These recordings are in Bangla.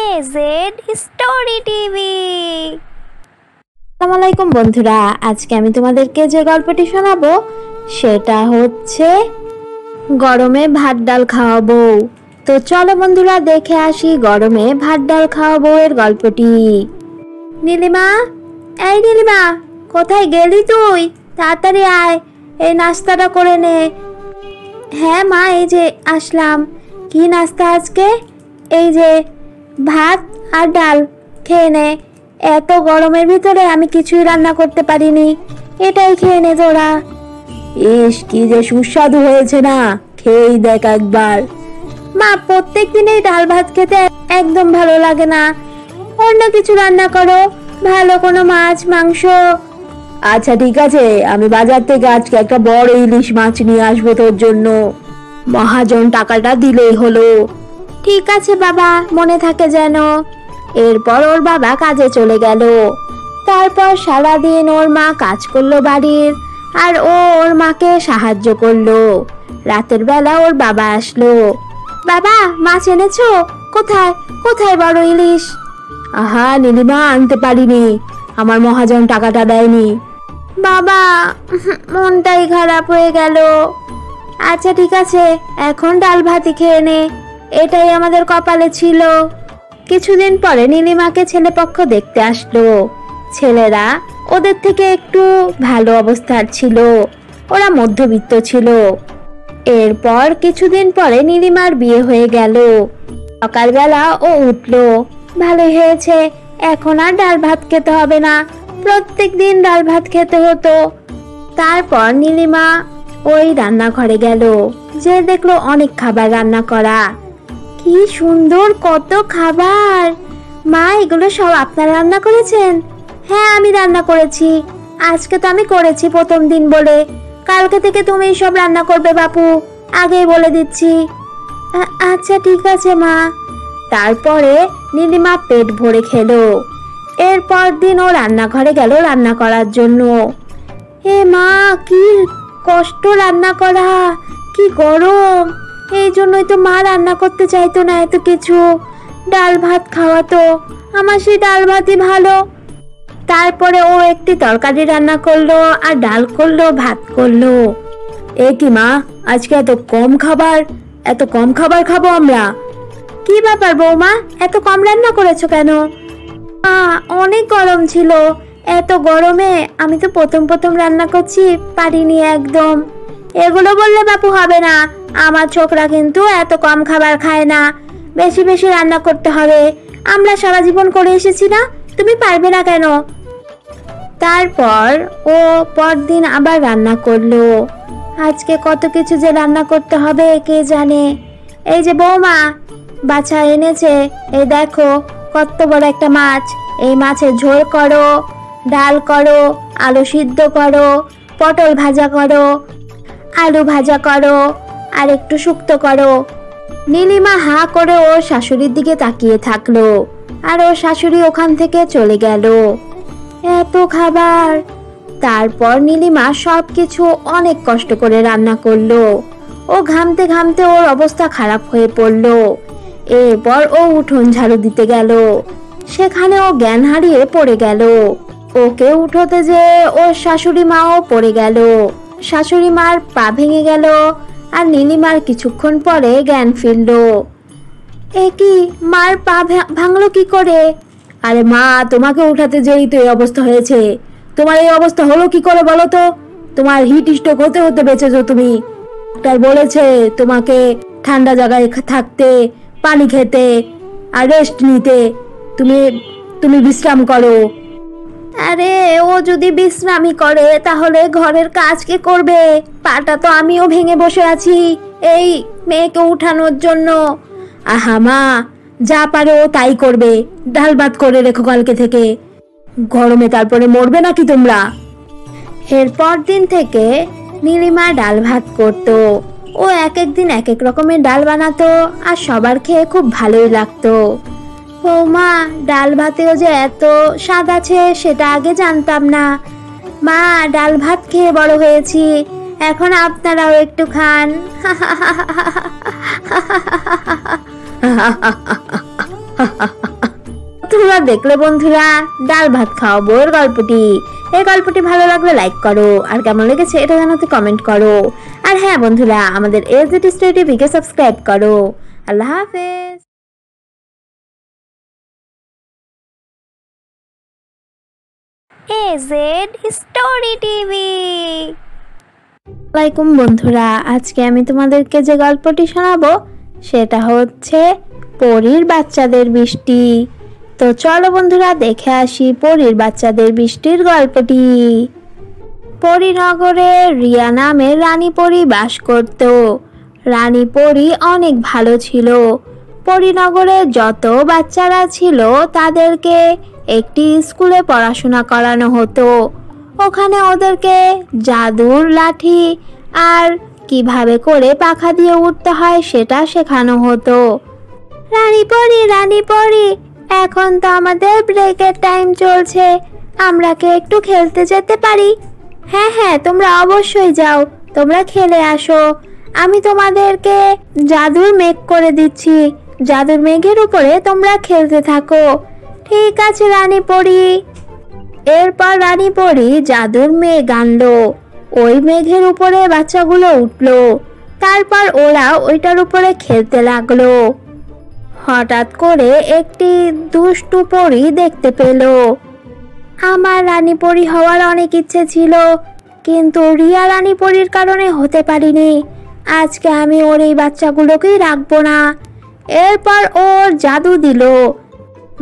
AZ story TV. আসসালামু আলাইকুম বন্ধুরা, আজকে আমি তোমাদেরকে যে গল্পটি শোনাবো সেটা হচ্ছে গরমে ভাত ডাল খাওয়া বউ। তো চলো বন্ধুরা দেখে আসি গরমে ভাত ডাল খাওয়া বউয়ের গল্পটি। নীলিমা, এই নীলিমা, কোথায় গেলি তুই? তাড়াতাড়ি আয়, এই নাস্তাটা করে নে। হ্যাঁ মা, এই যে আসলাম। কি নাস্তা আজকে? এই যে ভাত আর ডাল, খেয়ে নে। এত গরমের ভিতরে আমি কিছুই রান্না করতে পারিনি, এটাই খেয়ে নে তোরা। ইস, কি যে সুস্বাদু হয়েছে না, খেয়েই দেখ একবার। মা, প্রত্যেক দিনই ডাল ভাত খেতে একদম ভালো লাগে না, অন্য কিছু রান্না করো, ভালো কোনো মাছ মাংস। আচ্ছা ঠিক আছে, আমি বাজার থেকে আজকে একটা বড় ইলিশ মাছ নিয়ে আসবো তোর জন্য। মহাজন টাকাটা দিলেই হলো। ঠিক আছে বাবা, মনে থাকে যেন। এরপর ওর বাবা কাজে চলে গেল। তারপর সারাদিন ওর মা কাজ করলো বাড়ির, আর ও ওর মাকে সাহায্য করলো। রাতের বেলা ওর বাবা আসলো। বাবা, মাছ এনেছো? কোথায় কোথায় বড় ইলিশ? আহা নীলিমা, আনতে পারিনি, আমার মহাজন টাকাটা দেয়নি। বাবা, মনটাই খারাপ হয়ে গেল। আচ্ছা ঠিক আছে, এখন ডাল ভাতই খেয়ে নে, এটাই আমাদের কপালে ছিল। কিছুদিন পরে নীলিমাকে ছেলেপক্ষ দেখতে আসলো। ছেলেরা ওদের থেকে একটু ভালো অবস্থার ছিল, ওরা মধ্যবিত্ত ছিল। এরপর কিছুদিন পরে নীলিমার বিয়ে হয়ে গেল। সকালবেলা ও উঠলো, ভালোই হয়েছে, এখন আর ডাল ভাত খেতে হবে না, প্রত্যেক দিন ডাল ভাত খেতে হতো। তারপর নীলিমা ওই রান্নাঘরে গেল, যে দেখলো অনেক খাবার রান্না করা। কি সুন্দর কত খাবার! মা, এগুলো সব আপনারা রান্না করেছেন? হ্যাঁ, আমি রান্না করেছি। আজকে তো আমি করেছি প্রথম দিন বলে, কালকে থেকে তুমি সব রান্না করবে বাপু, আগেই বলে দিচ্ছি। আচ্ছা ঠিক আছে মা। তারপরে নীলিমা পেট ভরে খেলো। এরপর দিন ও রান্নাঘরে গেল রান্না করার জন্য। এ মা, কি কষ্ট রান্না করা, কি গরম! এই জন্যই তো মা রান্না করতে চাইতো না এত কিছু, ডাল ভাত খাওয়াতো, আমার সেই ডাল ভাতই ভালো। তারপরে ও একটি তরকারি রান্না করলো, আর ডাল করলো, ভাত করলো। এ কি মা, আজকে এত কম খাবার, এত কম খাবার খাবো আমরা? কি ব্যাপার বৌমা, এত কম রান্না করেছো কেন? অনেক গরম ছিল, এত গরমে আমি তো প্রথম প্রথম রান্না করছি, পারিনি একদম। এগুলো বললে বাপু হবে না, আমার ছোকরা কিন্তু এত কম খাবার খায় না, বেশি বেশি রান্না করতে হবে, আমরা সারা জীবন করে এসেছি না, তুমি পারবে না কেন? তারপর ও পরদিন আবার রান্না করলো। আজকে কত কিছু যে রান্না করতে হবে কে জানে। এই যে বৌমা, বাছা এনেছে, এই দেখো কত বড় একটা মাছ, এই মাছের ঝোল করো, ডাল করো, আলু সিদ্ধ করো, পটল ভাজা করো, আলু ভাজা করো, আর একটু শুক্তো করো। নীলিমা হা করে ওর শাশুড়ির দিকে তাকিয়ে থাকলো, আর ওর শাশুড়ি ওখান থেকে চলে গেল। এত খাবার! তারপর নীলিমা সবকিছু অনেক কষ্ট করে রান্না করলো। ও ঘামতে ঘামতে ওর অবস্থা খারাপ হয়ে পড়লো। এরপর ও উঠোন ঝাড়ু দিতে গেল, সেখানে ও জ্ঞান হারিয়ে পড়ে গেল। ওকে উঠোতে যে ওর শাশুড়ি মাও পড়ে গেল, শাশুড়ি মার পা ভেঙে গেল, আর নীলিমার কিছুক্ষণ পরে জ্ঞান ফিরল। এ কি, মার পা ভাঙলো কি করে? আরে মা, তোমাকে উঠাতে যেই তো এই অবস্থা হয়েছে, তোমার এই অবস্থা হলো কি করে বলো তো? তোমার হিট স্ট্রোক হতে হতে বেঁচেছো তুমি। ডাক্তার বলেছে তোমাকে ঠান্ডা জায়গায় থাকতে, পানি খেতে, আর রেস্ট নিতে। তুমি তুমি বিশ্রাম করো। আরে ও যদি বিশ্রামই করে তাহলে ঘরের কাজ কে করবে? পাটা তো আমিও ভেঙে বসে আছি এই মেয়েকে উঠানোর জন্য। আহা মা, যা পারে ও তাই করবে, ডাল ভাত করে রেখো কালকে থেকে, গরমে তারপরে মরবে নাকি তোমরা? এরপর দিন থেকে নীলিমা ডাল ভাত করতো। ও এক এক দিন এক এক রকমের ডাল বানাতো, আর সবার খেয়ে খুব ভালোই লাগতো। বৌমা, ডাল ভাতেও যে এত স্বাদ আছে সেটা আগে জানতাম না। মা, ডাল ভাত খেয়ে বড় হয়েছি, এখন আপনারাও একটু খান। তোমরা দেখলে বন্ধুরা ডাল ভাত খাওয়াবো এর গল্পটি। এই গল্পটি ভালো লাগলে লাইক করো, আর কেমন লেগেছে এটা জানাতে কমেন্ট করো। আর হ্যাঁ বন্ধুরা, আমাদের AZ Story TV কে সাবস্ক্রাইব করো। আল্লাহ হাফেজ। AZ Story TV। আসসালামাইকুম বন্ধুরা, আজকে আমি তোমাদেরকে যে গল্পটি শোনাবো সেটা হচ্ছে পরীর বাচ্চাদের বৃষ্টি। তো চলো বন্ধুরা দেখে আসি পরীর বাচ্চাদের বৃষ্টির গল্পটি। পরীনগরে রিয়া নামের রানী পরী বাস করত। রানী পরী অনেক ভালো ছিল। পরীনগরে যত বাচ্চারা ছিল তাদেরকে একটি স্কুলে পড়াশোনা করানো হতো। ওখানে ওদেরকে জাদুর লাঠি আর কিভাবে করে পাখা দিয়ে উঠতে হয় সেটা শেখানো হতো। রানী পরী, এখন তো আমাদের ব্রেকের টাইম চলছে, আমরা কি একটু খেলতে যেতে পারি? হ্যাঁ হ্যাঁ, তোমরা অবশ্যই যাও, তোমরা খেলে আসো। আমি তোমাদেরকে জাদুর মেঘ করে দিচ্ছি, জাদুর মেঘের উপরে তোমরা খেলতে থাকো। ঠিক আছে রানী পরী। এরপর রানী পরী জাদুর মেঘ আনলো। ওই মেঘের উপরে বাচ্চাগুলো উঠলো। তারপর ওরা ওইটার উপরে খেলতে লাগলো। হঠাৎ করে একটি দুষ্টু পরী দেখতে পেল। আমার রানী পরী হওয়ার অনেক ইচ্ছে ছিল, কিন্তু রিয়া রানী পরীর কারণে হতে পারিনি। আজকে আমি ওর এই বাচ্চাগুলোকেই রাখবো না। এরপর ওর জাদু দিল।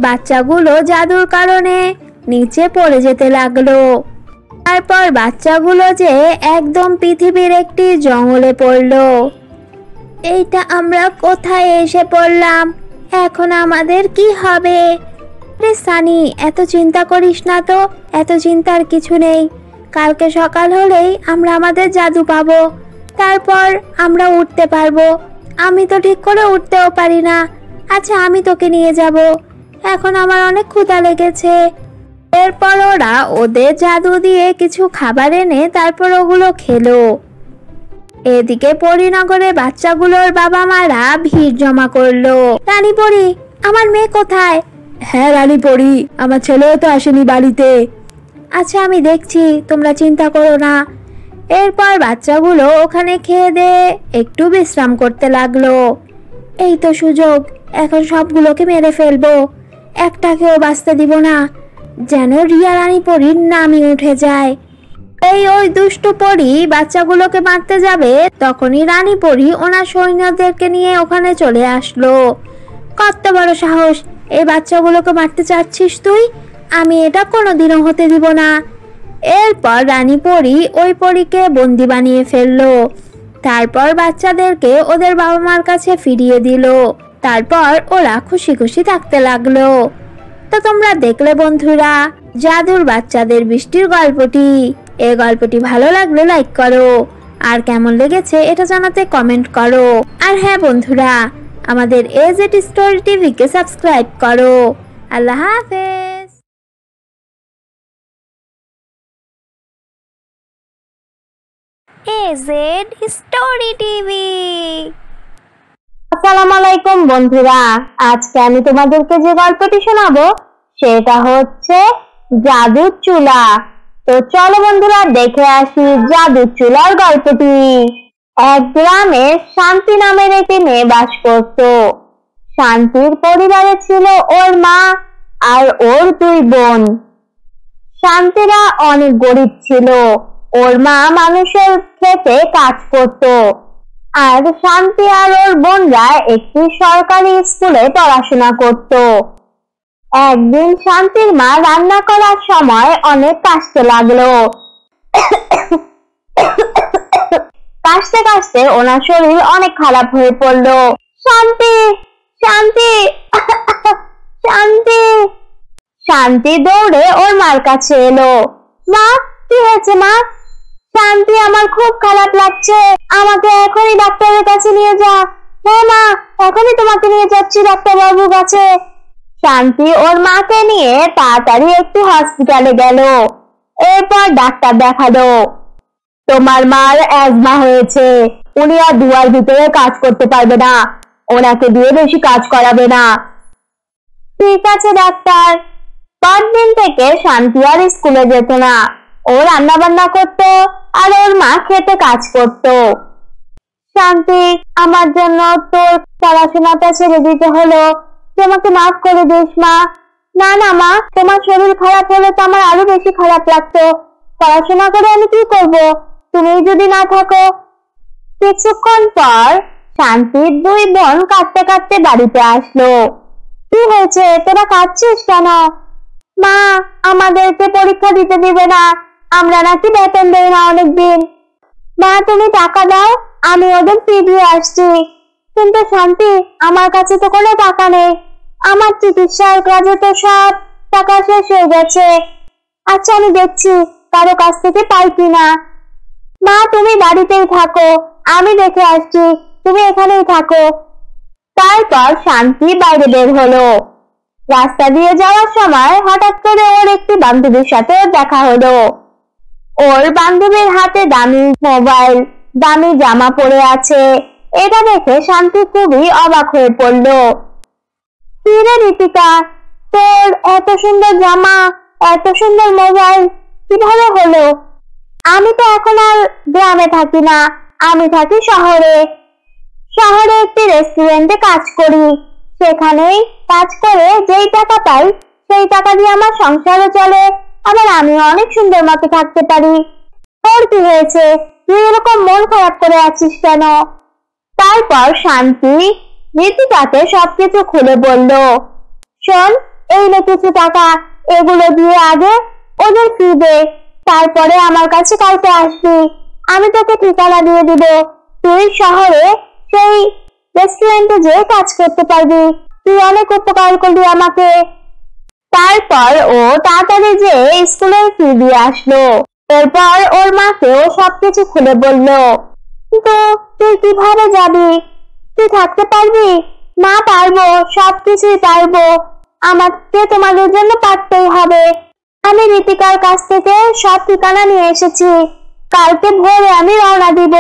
বাচ্চাগুলো জাদুর কারণে নিচে পড়ে যেতে লাগলো। তারপর বাচ্চাগুলো যে একদম পৃথিবীর একটি জঙ্গলে পড়লো। এইটা আমরা কোথায় এসে পড়লাম? এখন আমাদের কি হবে? আরে সানি, এত চিন্তা করিস না তো, এত চিন্তার কিছু নেই। কালকে সকাল হলেই আমরা আমাদের জাদু পাবো, তারপর আমরা উঠতে পারবো। আমি তো ঠিক করে উঠতেও পারি না। আচ্ছা, আমি তোকে নিয়ে যাব, এখন আমার অনেক ক্ষুধা লেগেছে। এরপর ওরা ওদের জাদু দিয়ে কিছু খাবার এনে তারপর ওগুলো খেলো। এদিকে পরীনগরে বাচ্চাগুলোর বাবা মারা ভিড় জমা করলো। রানী পরী, আমার মেয়ে কোথায়? হ্যাঁ রানী পরী, আমার ছেলেও তো আসেনি বাড়িতে। আচ্ছা, আমি দেখছি, তোমরা চিন্তা করো না। এরপর বাচ্চাগুলো ওখানে খেয়ে দিয়ে একটু বিশ্রাম করতে লাগলো। এই তো সুযোগ, এখন সবগুলোকে মেরে ফেলবো, একটাকেও বাঁচতে দিব না, যেন রিয়া রানী পরীর নামই উঠে যায়। ওই দুষ্টু পরী বাচ্চাগুলোকে মারতে যাবে, তখনই রানী পরী ওনার সৈন্যদেরকে নিয়ে ওখানে চলে আসলো। কত বড় সাহস, এই বাচ্চাগুলোকে মারতে চাচ্ছিস তুই? আমি এটা কোনোদিনও হতে দিব না। এরপর রানী পরী ওই পরীকে বন্দি বানিয়ে ফেললো। তারপর বাচ্চাদেরকে ওদের বাবা মার কাছে ফিরিয়ে দিল। তারপর ওরা খুশি খুশি থাকতে লাগলো। তো তোমরা দেখলে বন্ধুরা জাদুর বাচ্চাদের বৃষ্টির গল্পটি। এই গল্পটি ভালো লাগলে লাইক করো, আর কেমন লেগেছে এটা জানাতে কমেন্ট করো। আর হ্যাঁ বন্ধুরা, আমাদের AZ Story TV কে সাবস্ক্রাইব করো। আল্লাহ হাফেজ। AZ Story TV। আসসালামু আলাইকুম বন্ধুরা, আজকে আমি তোমাদেরকে যে গল্পটি শোনাবো সেটা হচ্ছে জাদুর চুলা। তো চলো বন্ধুরা দেখে আসি জাদুর চুলার গল্পটি। এক গ্রামে শান্তি নামের একটি মেয়ে বাস করত। শান্তির পরিবারে ছিল ওর মা আর ওর দুই বোন। শান্তিরা অনেক গরিব ছিল। ওর মা মানুষের ক্ষেতে কাজ করত, আর শান্তি আর ওর বোনরা একটি সরকারি স্কুলে পড়াশোনা করত। একদিন শান্তির মা রান্না করার সময় অনেক কাশতে লাগলো। কাশতে কাশতে ওনার শরীর অনেক খারাপ হয়ে পড়লো। শান্তি, শান্তি, শান্তি। শান্তি দৌড়ে ওর মার কাছে এলো। মা, কি হয়েছে মা? শান্তি, আমার খুব খারাপ লাগছে, আমাকে এখনই ডাক্তারের কাছে নিয়ে যা। হ্যাঁ মা, এখনই তোমাকে নিয়ে যাচ্ছি ডাক্তার বাবুর কাছে। শান্তি ওর মাকে নিয়ে তাড়াতাড়ি একটি হসপিটালে গেল। এরপর ডাক্তার দেখালো। তোমার মার অ্যাজমা হয়েছে, উনি আর দুয়ার ভিতরে কাজ করতে পারবে না, ওনাকে দিয়ে বেশি কাজ করাবে না। ঠিক আছে ডাক্তার। পরদিন থেকে শান্তি আর স্কুলে যেত না। ও রান্না বান্না করতো আর ওর মা খেতে কাজ করতো। শান্তি, আমার জন্য তোর পড়াশোনাটা ছেড়ে দিতে হলো, তোমাকে মাফ করে দিস মা। না না মা, তোমার শরীর খারাপ হলে তো আমার আরো বেশি খারাপ লাগতো। পড়াশোনা করে আমি কি করব, তুমি যদি না থাকো। কিছুক্ষণ পর শান্তির দুই বোন কাঁদতে কাঁদতে বাড়িতে আসলো। কি হয়েছে, তোরা কাঁদছিস কেন? মা, আমাদেরকে পরীক্ষা দিতে দিবে না, আমরা নাকি বেতন দেই না অনেকদিন। মা, তুমি টাকা দাও, আমি ওদের ফি দিয়ে আসছি। কিন্তু শান্তি, আমার কাছে তো কোনো টাকা নেই, আমার চিকিৎসার কাজে তো সব টাকা শেষ হয়ে গেছে। আচ্ছা, আমি দেখছি কারো কাছ থেকে পাই কিনা। মা, তুমি বাড়িতেই থাকো, আমি দেখে আসছি, তুমি এখানেই থাকো। তারপর শান্তি বাইরে বের হলো। রাস্তা দিয়ে যাওয়ার সময় হঠাৎ করে ওর একটি বান্ধবীর সাথে দেখা হলো। ওর বান্ধবীর হাতে দামি মোবাইল, দামি জামা পরে আছে। এটা দেখে শান্তি খুবই অবাক হয়ে পড়ল। কি রে ঋতিকা, তোর এত সুন্দর জামা, এত সুন্দর মোবাইল কিভাবে হলো? আমি তো এখন আর গ্রামে থাকি না, আমি থাকি শহরে। শহরে একটি রেস্টুরেন্টে কাজ করি। সেখানেই কাজ করে যেই টাকা পাই সেই টাকা দিয়ে আমার সংসারও চলে, আবার আমি অনেক সুন্দর মতো থাকতে পারি। তোর কি হয়েছে, তুই এরকম মন খারাপ করে আছিস কেন? তারপর শান্তি ঋতিকাকে সবকিছু খুলে বলল। শোন, এই নে কিছু টাকা, এগুলো দিয়ে আগে ওদের ফি দে, তারপরে আমার কাছে কালকে আসবি, আমি তোকে ঠিকানা দিয়ে দিব। তুই শহরে সেই রেস্টুরেন্টে যেয়ে কাজ করতে পারবি। তুই অনেক উপকার করবি আমাকে। তারপর ও তাড়াতাড়ি যে স্কুলের ফি দিয়ে আসলো। এরপর ওর মাকে ও সবকিছু খুলে বলল। কিন্তু তুই কিভাবে যাবি? তুই থাকতে পারবি? না, পারবো, সবকিছুই পারবো। আমাকে তোমাদের জন্য পারতেই হবে। আমি ঋতিকার কাছ থেকে সব ঠিকানা নিয়ে এসেছি, কালকে ভোরে আমি রওনা দিব।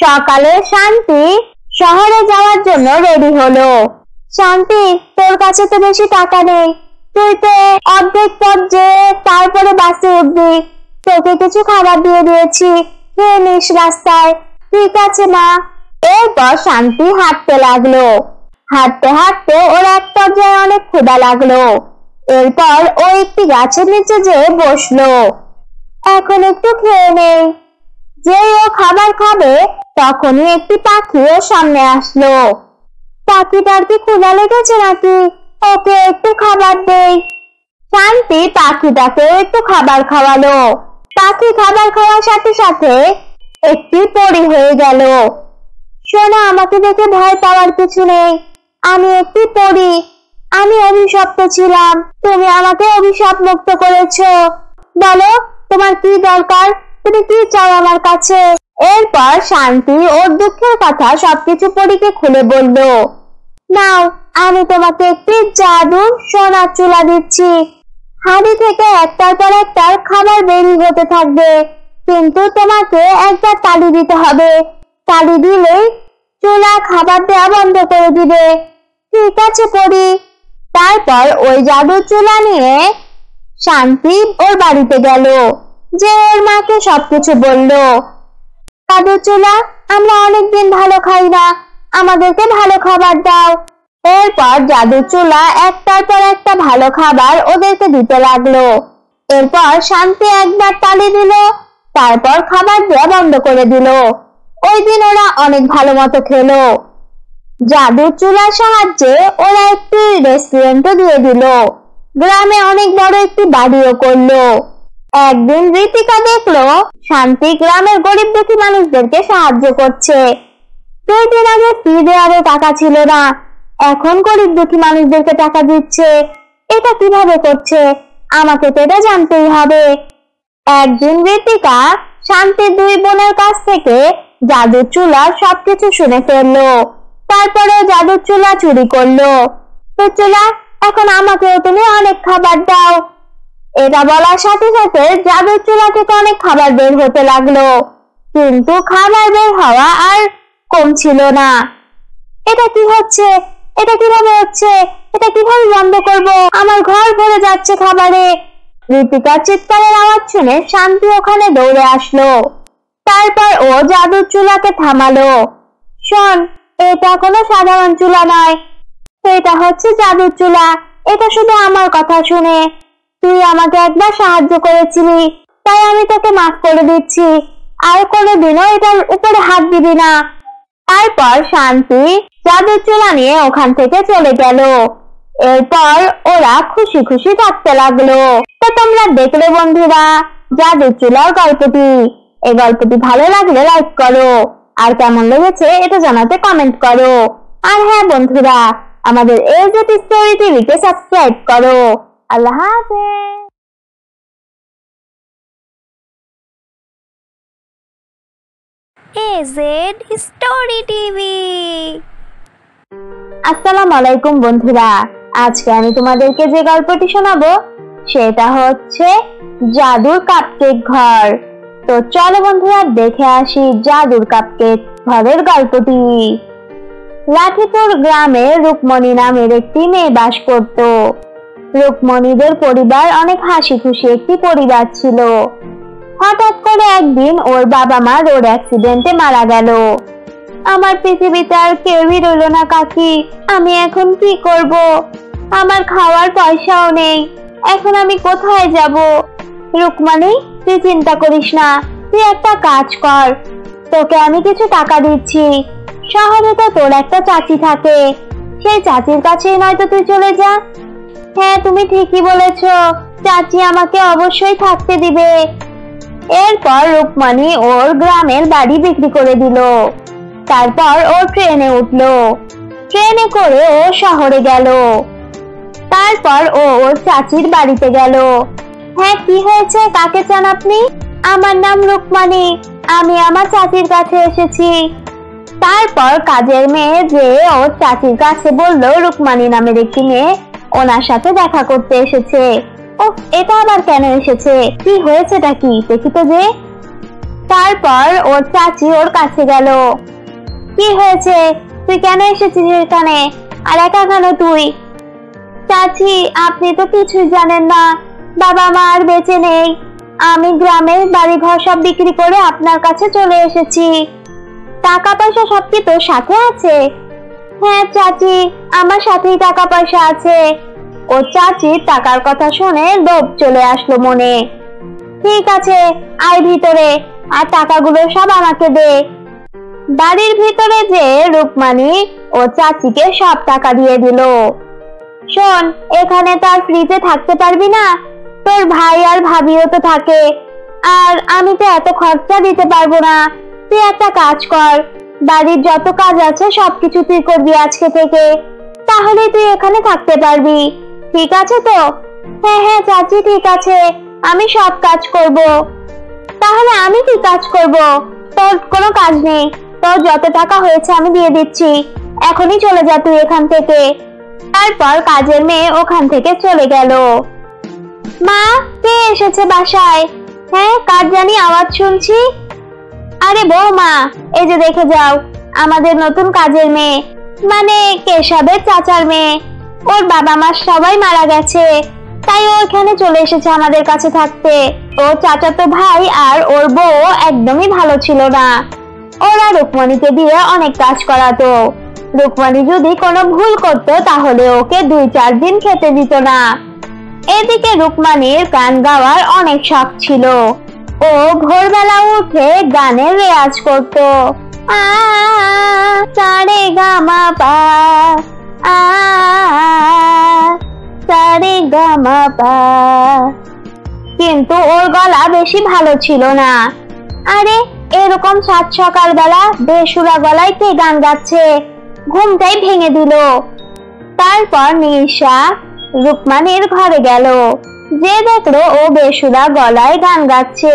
সকালে শান্তি শহরে যাওয়ার জন্য রেডি হলো। শান্তি, তোর কাছে তো বেশি টাকা নেই, তুই তো অর্ধেক পথ যে তারপরে বাসে উঠবি। তোকে কিছু খাবার দিয়ে দিয়েছি, খেয়ে নিস রাস্তায়। ঠিক আছে মা। এরপর শান্তি হাঁটতে লাগলো। হাঁটতে হাঁটতে ওর এক পর্যায়ে অনেক ক্ষুধা লাগলো। এরপর ও একটি গাছের নিচে যেয়ে বসলো। এখন একটু খেয়ে নেই। যেই ও খাবার খাবে তখনই একটি পাখি ওর সামনে আসলো। পাখিটার কি ক্ষুধা লেগেছে নাকি? ওকে একটু খাবার দেই। শান্তি পাখিটাকে একটু খাবার খাওয়ালো। পাখি খাবার খাওয়ার সাথে সাথে একটি পরী হয়ে গেল। শোনো, আমাকে দেখে ভয় পাওয়ার কিছু নেই, আমি একটি পরী। আমি অভিশপ্ত ছিলাম, তুমি আমাকে অভিশাপ মুক্ত করেছো। বলো, তোমার কি দরকার, তুমি কি চাও আমার কাছে? এরপর শান্তি ওর দুঃখের কথা সবকিছু পরীকে খুলে বলল। নাও, আমি তোমাকে একটি জাদু সোনার চুলা দিচ্ছি। হাঁড়ি থেকে একটার পর একটা খাবার বেরিয়ে হতে থাকবে, কিন্তু তোমাকে একবার তালি দিতে হবে। তালি দিলেই চুলা খাবার দেওয়া বন্ধ করে দিবে। ঠিক আছে পরী। তারপর ওই জাদু চুলা নিয়ে শান্তি ওর বাড়িতে গেল, যে ওর মাকে সবকিছু বলল। জাদু চুলা, আমরা অনেকদিন ভালো খাই না, আমাদেরকে ভালো খাবার দাও। এরপর জাদু চুলা একটার পর একটা ভালো খাবার ওদেরকে দিতে লাগলো। এরপর শান্তি একবার তালি দিল, তারপর খাবার দেওয়া বন্ধ করে দিল। ওই দিন ওরা অনেক ভালো মতো খেলো। জাদু চুলার সাহায্যে ওরা একটি রেস্টুরেন্টও দিয়ে দিল। গ্রামে অনেক বড় একটি বাড়িও করলো। একদিন ঋতিকা দেখলো শান্তি গ্রামের গরিব দুঃখী মানুষদেরকে সাহায্য করছে। 2 দিন আগে ফি দেওয়ারও টাকা ছিল না, এখন গরিব দুঃখী মানুষদেরকে টাকা দিচ্ছে। এটা কিভাবে করছে? আমাকে তো এটা জানতেই হবে। একদিন ঋতিকা শান্তির 2 বোনের কাছ থেকে জাদুর চুলার সবকিছু শুনে ফেললো। তারপরে জাদুর চুলা চুরি করলো। তো চুলা, এখন আমাকেও তুমি অনেক খাবার দাও। এটা বলার সাথে সাথে জাদুর চুলা থেকে অনেক খাবার বের হতে লাগলো, কিন্তু খাবার বের হওয়া আর কমছিল না। এটা কি হচ্ছে? এটা কিভাবে হচ্ছে? এটা কিভাবে বন্ধ করব? আমার ঘর ভরে যাচ্ছে খাবারে। ঋতিকার চিৎকারের আওয়াজ শুনে শান্তি ওখানে দৌড়ে আসলো। তারপর ও জাদুর চুলাকে থামালো। শোন, এটা কোনো সাধারণ চুলা নয়, এটা হচ্ছে জাদুর চুলা। এটা শুধু আমার কথা শুনে। তুই আমাকে একবার সাহায্য করেছিলি, তাই আমি তোকে মাফ করে দিচ্ছি। আর কোনোদিনও এটার উপরে হাত দিবি না। তারপর শান্তি জাদুর চুলা নিয়ে ওখান থেকে চলে গেল। এরপর ওরা খুশি খুশি থাকতে লাগলো। তো তোমরা দেখলে বন্ধুরা জাদুর চুলার গল্পটি। এই গল্পটি ভালো লাগলে লাইক করো, আর কেমন লেগেছে এটা জানাতে কমেন্ট করো। আর হ্যাঁ বন্ধুরা, আমাদের এজেড স্টোরি টিভিকে সাবস্ক্রাইব করো। আল্লাহ হাফেজ। AZ story TV. আসসালামু আলাইকুম বন্ধুরা, আজকে আমি তোমাদেরকে যে গল্পটি শোনাবো সেটা হচ্ছে জাদুর কাপকেক ঘর। তো চলো বন্ধুরা দেখে আসি জাদুর কাপকেক ঘরের গল্পটি। লাঠিপুর গ্রামে রুকমণি নামের একটি মেয়ে বাস করত। রুকমণিদের পরিবার অনেক হাসি খুশি একটি পরিবার ছিল। হঠাৎ করে একদিন ওর বাবা মা রোড অ্যাক্সিডেন্টে মারা গেল। আমার পৃথিবীতে আর কেউই রইল না কাকি। আমি এখন কি করব? আমার খাওয়ার পয়সাও নেই। এখন আমি কোথায় যাব? রুকমণি, তুই চিন্তা করিস না, তুই একটা কাজ কর, তোকে আমি কিছু টাকা দিচ্ছি। শহরে তো তোর একটা চাচি থাকে, সেই চাচির কাছেই নয়তো তুই চলে যা। হ্যাঁ, তুমি ঠিকই বলেছ, চাচি আমাকে অবশ্যই থাকতে দিবে। এরপর রুকমণি ওর গ্রামের বাড়ি বিক্রি করে দিল। তারপর ও ট্রেনে উঠলো। ট্রেনে করে ও শহরে গেল। তারপর ও ওর চাচির বাড়িতে গেল। হ্যাঁ, কি হয়েছে? কাকে চান আপনি? আমার নাম রুকমণি, আমি আমার চাচির কাছে এসেছি। তারপর কাজের মেয়ে যে ওর চাচির কাছে বলল রুকমণি নামের একটি মেয়ে ওনার সাথে দেখা করতে এসেছে। ওহ, এটা আবার কেন এসেছে? কি হয়েছেটা কি দেখি তো যে। তারপর ওর চাচি ওর কাছে গেল। কি হয়েছে? তুই কেন এসেছিস এখানে? আর একা কেন তুই? চাচি, আপনি তো কিছুই জানেন না, বাবা মা আর বেঁচে নেই। আমি গ্রামের বাড়িঘর সব বিক্রি করে আপনার কাছে চলে এসেছি। টাকা পয়সা সব কি তোর সাথে আছে? হ্যাঁ চাচি, আমার সাথেই টাকা পয়সা আছে। ও চাচির টাকার কথা শুনে লোভ চলে আসলো মনে। ঠিক আছে, আয় ভিতরে, আর টাকাগুলো সব আমাকে দে। বাড়ির ভিতরে যে রুকমণি ও চাচিকে সব টাকা দিয়ে দিল। শোন, এখানে তো আর ফ্রিতে থাকতে পারবি না, তোর ভাই আর ভাবিও তো থাকে, আর আমি তো এত খরচা দিতে পারবো না। তুই একটা কাজ কর, বাড়ির যত কাজ আছে সবকিছু তুই করবি আজকে থেকে, তাহলে তুই এখানে থাকতে পারবি। ঠিক আছে তো? হ্যাঁ হ্যাঁ চাচি, ঠিক আছে, আমি সব কাজ করব। তাহলে আমি কি কাজ করব? তোর কোনো কাজ নেই, তোর যত টাকা হয়েছে আমি দিয়ে দিচ্ছি, এখনই চলে যা তুই এখান থেকে। তারপর কাজের মেয়ে ওখান থেকে চলে গেল। মা, কে এসেছে বাসায়? হ্যাঁ, কার জানি আওয়াজ শুনছি। আরে বৌমা, এই যে দেখে যাও, আমাদের নতুন কাজের মেয়ে, মানে কেশবের চাচার মেয়ে। ওর বাবা মা সবাই মারা গেছে, তাই ও এখানে চলে এসেছে আমাদের কাছে থাকতে। ও চাচাতো ভাই আর ওর বউ একদমই ভালো ছিল না। ওরা রুকমণিকে দিয়ে অনেক কাজ করাতো। রুকমণি যদি কোনো ভুল করতো তাহলে ওকে 2-4 দিন খেতে দিত না। এদিকে রুকমণির গান গাওয়ার অনেক শখ ছিল। ও ভোরবেলা উঠে গানের রেয়াজ করত। আ সারে গা মা পা, আ সারে গা মা পা। কিন্তু ওর গলা বেশি ভালো ছিল না। আরে, এরকম সাত সকালবেলা বেসুরা গলায় কে গান গাচ্ছে? ঘুমটাই ভেঙে দিল। তারপর নিশা রুকমণির ঘরে গেল, যে দেখলো ও বেসুরা গলায় গান গাচ্ছে।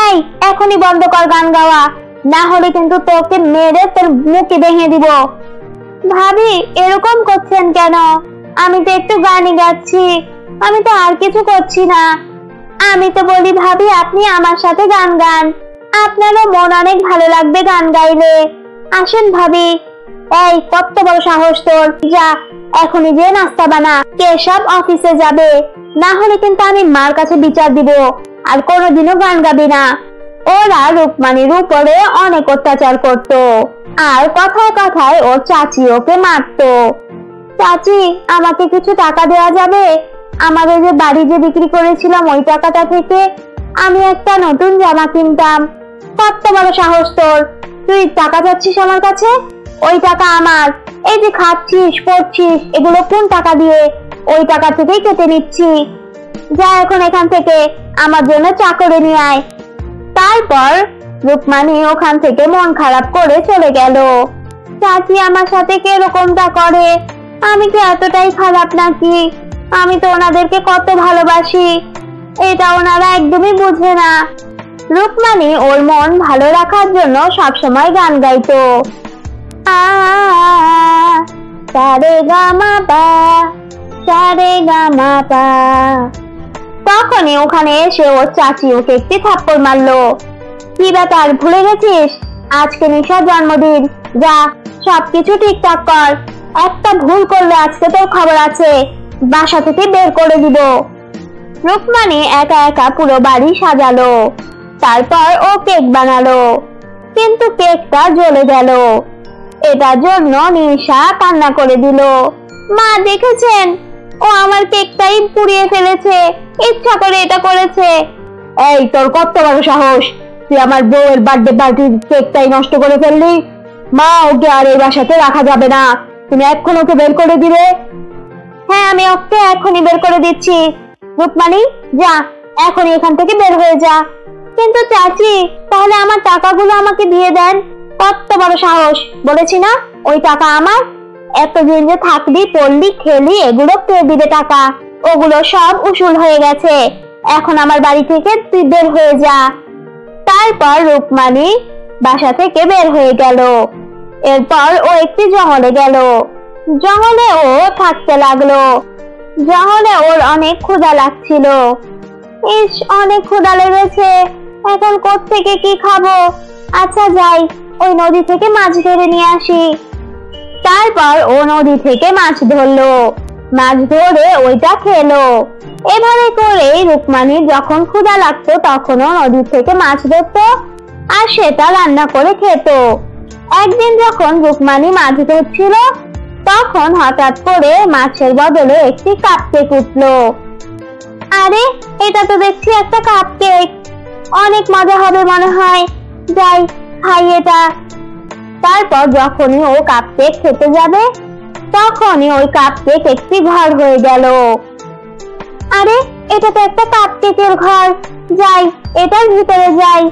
এই, এখনই বন্ধ কর গান গাওয়া, না হলে কিন্তু তোকে মেরে তোর মুখে ভেঙে দিব। ভাবি, এরকম করছেন কেন? আমি তো একটু গানই গাচ্ছি, আমি তো আর কিছু করছি না। আমি তো বলি ভাবি, আপনি আমার সাথে গান গান, আপনারও মন অনেক ভালো লাগবে গান গাইলে। আসেন ভাবি। এই, কত বড় সাহস তোর! যা, এখনই যে নাস্তা বানা, কেশব অফিসে যাবে, না হলে কিন্তু আমি মার কাছে বিচার দিব, আর কোনোদিনও গান গাবি না। ওরা রুকমানির উপরে অনেক অত্যাচার করত, আর কথায় কথায় ওর চাচি ওকে মারতো। চাচি, আমাকে কিছু টাকা দেওয়া যাবে? আমার ওই যে বাড়ি যে বিক্রি করেছিলাম ওই টাকাটা থেকে আমি একটা নতুন জামা কিনতাম। কত বড় সাহস তোর, তুই টাকা চাচ্ছিস আমার কাছে? ওই টাকা আমার। এই যে খাচ্ছিস পড়ছিস এগুলো কোন টাকা দিয়ে? ওই টাকা থেকেই কেটে নিচ্ছি। যা এখন এখান থেকে, আমার জন্য চা করে নিয়ে আয়। তারপর রুকমানি ওখান থেকে মন খারাপ করে চলে গেল। চাচি আমার সাথে কিরকমটা করে? আমি কি এতটাই খারাপ নাকি? আমি তো ওনাদেরকে কত ভালোবাসি, এটা ওনারা একদমই বুঝে না। রুকমানি ওর মন ভালো রাখার জন্য সবসময় গান গাইতো। সারে গামা পা, সারে গামা পা। তখনই ওখানে এসে ওর চাচি ওকে একটি থাপ্পড় মারলো। কি ব্যাপার, ভুলে গেছিস? আজকে নিশার জন্মদিন, যা সবকিছু ঠিকঠাক কর। একটা ভুল করলে আজকে তোর খবর আছে, বাসা থেকে বের করে দিব। রুকমানি একা একা পুরো বাড়ি সাজালো, তারপর ও কেক বানালো, কিন্তু কেকটা জ্বলে গেল। এটার জন্য নিশা কান্না করে দিল। মা দেখেছেন, ও আমার কেকটাই পুড়িয়ে ফেলেছে, ইচ্ছা করে এটা করেছে। এই তোর কত বড় সাহস, তুই আমার বউয়ের বার্থডে পার্টির কেকটাই নষ্ট করে ফেললি? মা, ওকে আর এই বাসাতে রাখা যাবে না, তুমি এখন ওকে বের করে দিবে। হ্যাঁ, আমি ওকে এখনই বের করে দিচ্ছি। রুকমানি, যা এখনই এখান থেকে বের হয়ে যা। কিন্তু চাচি, তাহলে আমার টাকাগুলো আমাকে দিয়ে দেন। কত বড় সাহস, বলেছি না ওই টাকা আমার। এতদিন যে থাকবি, পড়লি, খেলি, এগুলো কে দিবে টাকা? ওগুলো সব উসুল হয়ে গেছে, এখন আমার বাড়ি থেকে তুই বের হয়ে যা। তারপর রুকমানি বাসা থেকে বের হয়ে গেল। এরপর ও একটি জঙ্গলে গেল। জঙ্গলে ও থাকতে লাগলো। জঙ্গলে ওর অনেক ক্ষুধা লাগছিল। ইস, অনেক ক্ষুধা লেগেছে, এখন কোত্থেকে কি খাবো? আচ্ছা যাই, ওই নদী থেকে মাছ ধরে নিয়ে আসি। তারপর ও নদী থেকে মাছ ধরলো, মাছ ধরে ওইটা খেলো। এভাবে করেই রুকমানির যখন ক্ষুধা লাগতো তখনও নদী থেকে মাছ ধরতো আর সেটা রান্না করে খেত। একদিন যখন রুকমানি মাছ ধরছিল তখন হঠাৎ করে মাছের বদলে একটি কাপকেক উঠলো। আরে, এটা তো দেখছি একটা কাপকেক, অনেক মজা হবে মনে হয়, যাই খাই এটা। তারপর যখনই ও কাপকেক খেতে যাবে তখনই ওই কাপকেক একটি ঘর হয়ে গেল। আরে, এটা তো একটা কাপকেকের ঘর, যাই এটার ভিতরে যাই।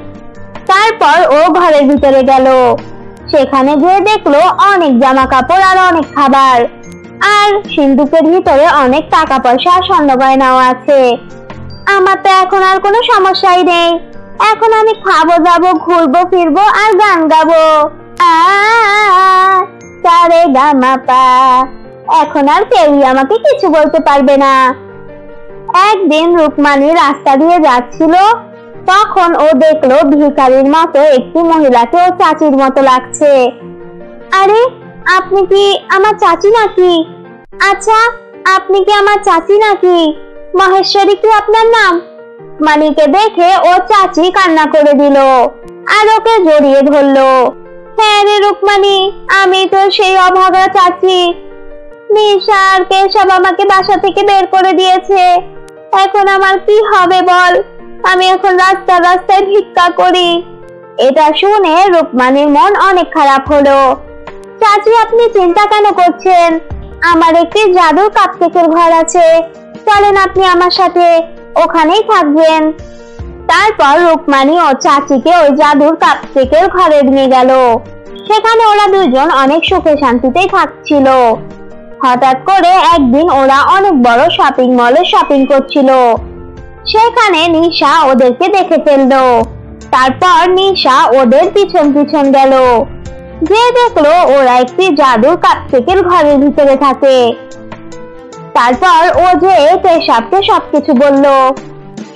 তারপর ও ঘরের ভিতরে গেল। সেখানে গিয়ে দেখলো অনেক জামা কাপড় আর অনেক খাবার, আর সিন্ধুকের ভিতরে অনেক টাকা পয়সা আর স্বর্ণ গয়নাও আছে। আমার তো এখন আর কোনো সমস্যাই নেই, এখন আমি খাবো, যাবো, ঘুরবো ফিরবো আর গান গাবো। সারে গামা পা, এখন আর কেউই আমাকে কিছু বলতে পারবে না। একদিন রুকমানি রাস্তা দিয়ে যাচ্ছিল, তখন ও দেখলো ভিখারির মতো একটি মহিলাকে ও চাচির মতো লাগছে। আরে, আপনি কি আমার চাচি নাকি? আচ্ছা, আপনি কি আমার চাচি নাকি? মহেশ্বরী কি আপনার নাম? মানিকে দেখে ও চাচি কান্না করে দিল আর ওকে জড়িয়ে ধরলো। হ্যাঁ রে রুকমানি, আমি তো সেই অভাগা চাচি। নিশা আর কেশব আমাকে বাসা থেকে বের করে দিয়েছে, এখন আমার কি হবে বল? আমি এখন রাস্তায় রাস্তায় ভিক্ষা করি। এটা শুনে রুকমানির মন অনেক খারাপ হলো। চাচি, আপনি চিন্তা কেন করছেন? আমার একটি জাদুর কাপকেকের ঘর আছে, চলেন আপনি আমার সাথে, ওখানেই থাকবেন। তারপর রুকমানি ও চাচিকে ওই জাদুর কাপকেকের ঘরে নিয়ে গেল। সেখানে ওরা দুজন অনেক সুখে শান্তিতেই থাকছিল। হঠাৎ করে একদিন ওরা অনেক বড় শপিং মলে শপিং করছিল। সেখানে নিশা ওদেরকে দেখে ফেললো। তারপর নিশা ওদের পিছন পিছন গেল, যে দেখলো ওরা একটি জাদুর কাপকেকের ঘরের ভিতরে থাকে। তারপর ও যে কেশবকে সবকিছু বলল।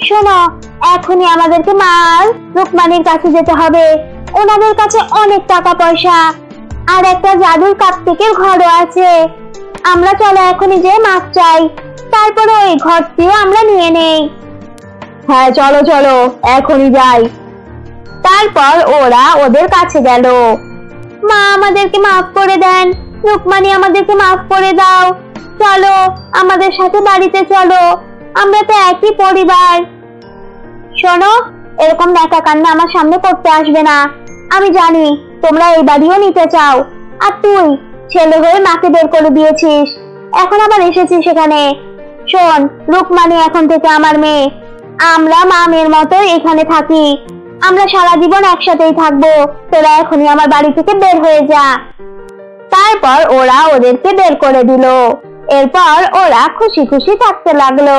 শোনো, এখনই আমাদেরকে মার রুকমানির কাছে যেতে হবে, ওনাদের কাছে অনেক টাকা পয়সা আর একটা জাদুর কাপকেকের ঘরও আছে। আমরা চলো এখনই যে মাছ চাই, তারপরে ওই ঘরটিও আমরা নিয়ে নেই। হ্যাঁ চলো চলো এখনই যাই। তারপর ওরা ওদের কাছে গেল। মা আমাদেরকে মাফ করে দেন, রুকমানি আমাদেরকে মাফ করে দাও, চলো আমাদের সাথে বাড়িতে চলো, আমরা তো একই পরিবার। শোনো, এরকম ন্যাকা কান্না আমার সামনে করতে আসবে না। আমি জানি তোমরা এই বাড়িও নিতে চাও, আর তুই ছেলে হয়ে মাকে বের করে দিয়েছিস, এখন আবার এসেছিস সেখানে। শোন, রুকমানি এখন থেকে আমার মেয়ে, আমরা মা মেয়ের মতো এখানে থাকি, আমরা সারা জীবন একসাথেই থাকবো। তোরা এখনই আমার বাড়ি থেকে বের হয়ে যা। তারপর ওরা ওদেরকে বের করে দিল। এরপর ওরা খুশি খুশি থাকতে লাগলো।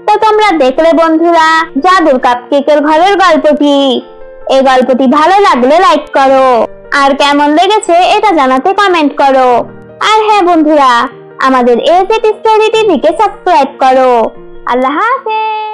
তো তোমরা দেখলে বন্ধুরা জাদুর কাপকেকের ঘরের গল্পটি। এই গল্পটি ভালো লাগলে লাইক করো, আর কেমন লেগেছে এটা জানাতে কমেন্ট করো। আর হ্যাঁ বন্ধুরা, আমাদের AJT স্টোরি টিভিকে সাবস্ক্রাইব করো। আল্লাহ হাফেজ।